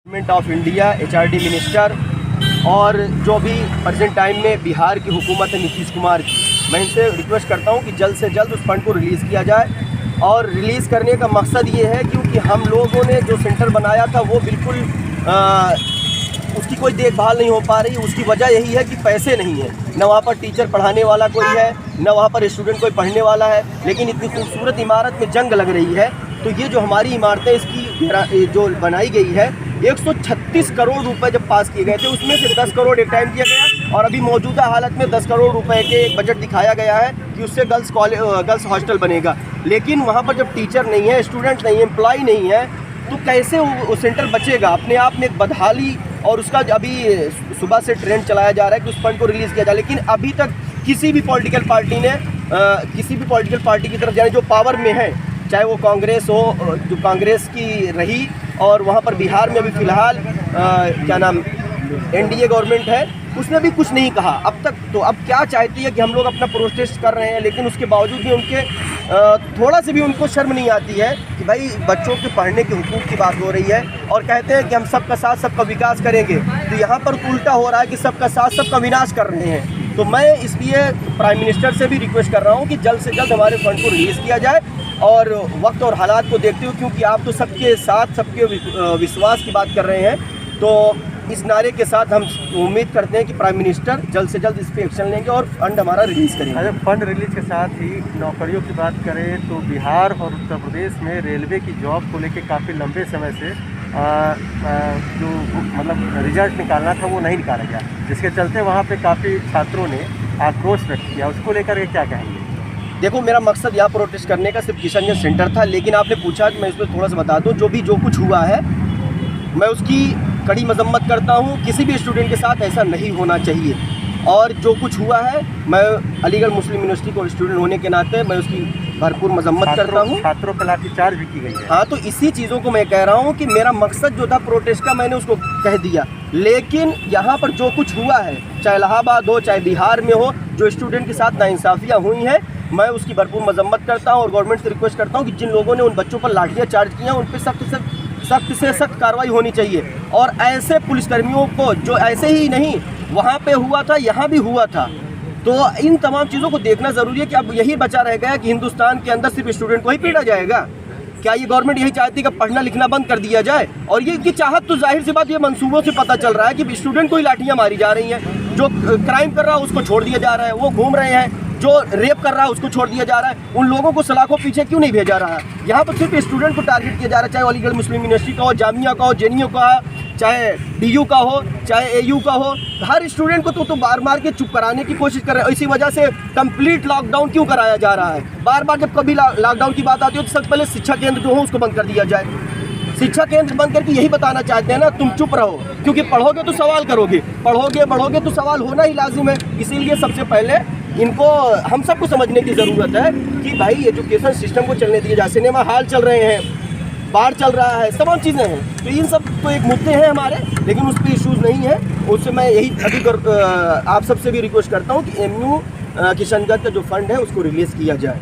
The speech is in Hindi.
Government of India, HRD minister और जो भी प्रेजेंट टाइम में बिहार की हुकूमत है नीतीश कुमार की, मैं इनसे रिक्वेस्ट करता हूं कि जल्द से जल्द उस फंड को रिलीज़ किया जाए। और रिलीज़ करने का मकसद ये है क्योंकि हम लोगों ने जो सेंटर बनाया था वो बिल्कुल उसकी कोई देखभाल नहीं हो पा रही। उसकी वजह यही है कि पैसे नहीं है, न वहाँ पर टीचर पढ़ाने वाला कोई है, न वहाँ पर स्टूडेंट कोई पढ़ने वाला है। लेकिन इतनी खूबसूरत इमारत में जंग लग रही है, तो ये जो हमारी इमारतें इसकी जो बनाई गई है 136 करोड़ रुपए जब पास किए गए थे, उसमें से 10 करोड़ एक टाइम दिया गया और अभी मौजूदा हालत में 10 करोड़ रुपए के एक बजट दिखाया गया है कि उससे गर्ल्स हॉस्टल बनेगा। लेकिन वहाँ पर जब टीचर नहीं है, स्टूडेंट नहीं है, एम्प्लॉय नहीं है, तो कैसे वो सेंटर बचेगा? अपने आप में एक बदहाली। और उसका अभी सुबह से ट्रेंड चलाया जा रहा है कि उस फंड को रिलीज़ किया जाए, लेकिन अभी तक किसी भी पॉलिटिकल पार्टी की तरफ जाने जो पावर में है, चाहे वो कांग्रेस हो, जो कांग्रेस की रही, और वहाँ पर बिहार में अभी फ़िलहाल NDA गवर्नमेंट है, उसने भी कुछ नहीं कहा अब तक। तो अब क्या चाहती है कि हम लोग अपना प्रोटेस्ट कर रहे हैं, लेकिन उसके बावजूद भी उनके थोड़ा सी भी उनको शर्म नहीं आती है कि भाई बच्चों के पढ़ने के हुकूक की बात हो रही है और कहते हैं कि हम सबका साथ सबका विकास करेंगे। तो यहाँ पर उल्टा हो रहा है कि सबका साथ सबका विनाश कर रहे हैं। तो मैं इसलिए प्राइम मिनिस्टर से भी रिक्वेस्ट कर रहा हूँ कि जल्द से जल्द हमारे फंड को रिलीज़ किया जाए। और वक्त और हालात को देखते हुए, क्योंकि आप तो सबके साथ सबके विश्वास की बात कर रहे हैं, तो इस नारे के साथ हम उम्मीद करते हैं कि प्राइम मिनिस्टर जल्द से जल्द इस पर एक्शन लेंगे और फंड हमारा रिलीज़ करेंगे। अगर फंड रिलीज के साथ ही नौकरियों की बात करें तो बिहार और उत्तर प्रदेश में रेलवे की जॉब को लेकर काफ़ी लंबे समय से जो मतलब रिजल्ट निकालना था वो नहीं निकाला गया, जिसके चलते वहाँ पे काफ़ी छात्रों ने आक्रोश व्यक्त किया। उसको लेकर ये क्या कहेंगे? देखो, मेरा मकसद यहाँ प्रोटेस्ट करने का सिर्फ किशनगंज सेंटर था, लेकिन आपने पूछा कि मैं इसमें थोड़ा सा बता दूँ। जो कुछ हुआ है मैं उसकी कड़ी मजम्मत करता हूँ। किसी भी स्टूडेंट के साथ ऐसा नहीं होना चाहिए। और जो कुछ हुआ है, मैं अलीगढ़ मुस्लिम यूनिवर्सिटी को स्टूडेंट होने के नाते मैं उसकी भरपूर मजम्मत करता हूँ। छात्रों पर लाठीचार्ज भी की गई है। हाँ, तो इसी चीज़ों को मैं कह रहा हूँ कि मेरा मकसद जो था प्रोटेस्ट का, मैंने उसको कह दिया। लेकिन यहाँ पर जो कुछ हुआ है, चाहे इलाहाबाद हो चाहे बिहार में हो, जो स्टूडेंट के साथ नाइंसाफ़ियाँ हुई हैं, मैं उसकी भरपूर मजम्मत करता हूँ और गवर्नमेंट से रिक्वेस्ट करता हूँ कि जिन लोगों ने उन बच्चों पर लाठियाँ चार्ज की हैं, उन पर सख्त से सख्त कार्रवाई होनी चाहिए। और ऐसे पुलिसकर्मियों को जो ऐसे ही नहीं वहाँ पे हुआ था, यहाँ भी हुआ था, तो इन तमाम चीज़ों को देखना ज़रूरी है कि अब यही बचा रह गया कि हिंदुस्तान के अंदर सिर्फ स्टूडेंट को ही पीटा जाएगा। क्या ये गवर्नमेंट यही चाहती है कि पढ़ना लिखना बंद कर दिया जाए? और ये की चाहत तो जाहिर सी बात ये मंसूबों से पता चल रहा है कि स्टूडेंट को ही लाठियाँ मारी जा रही हैं। जो क्राइम कर रहा है उसको छोड़ दिया जा रहा है, वो घूम रहे हैं। जो रेप कर रहा है उसको छोड़ दिया जा रहा है। उन लोगों को सलाखों पीछे क्यों नहीं भेजा रहा है? यहाँ पर सिर्फ स्टूडेंट को टारगेट किया जा रहा है, चाहे अलीगढ़ मुस्लिम यूनिवर्सिटी का हो, जामिया का हो, JNU का हो, चाहे DU का हो, चाहे AU का हो। हर स्टूडेंट को तो मार के चुप कराने की कोशिश कर रहे हैं। इसी वजह से कंप्लीट लॉकडाउन क्यों कराया जा रहा है? बार जब कभी लॉकडाउन की बात आती है तो सबसे पहले शिक्षा केंद्र जो हो उसको बंद कर दिया जाए। शिक्षा केंद्र बंद करके यही बताना चाहते हैं ना, तुम चुप रहो, क्योंकि पढ़ोगे तो सवाल करोगे, बढ़ोगे तो सवाल होना ही लाजिम है। इसीलिए सबसे पहले इनको हम सबको समझने की ज़रूरत है कि भाई एजुकेशन सिस्टम को चलने दिया जाए। सिनेमा हॉल चल रहे हैं, बाढ़ चल रहा है, तमाम चीज़ें हैं, तो इन सब तो एक मुद्दे हैं हमारे, लेकिन उस पर इशूज़ नहीं है। उससे मैं यही अभी आप सबसे भी रिक्वेस्ट करता हूँ कि MU किशनगंज का जो फंड है उसको रिलीज़ किया जाए।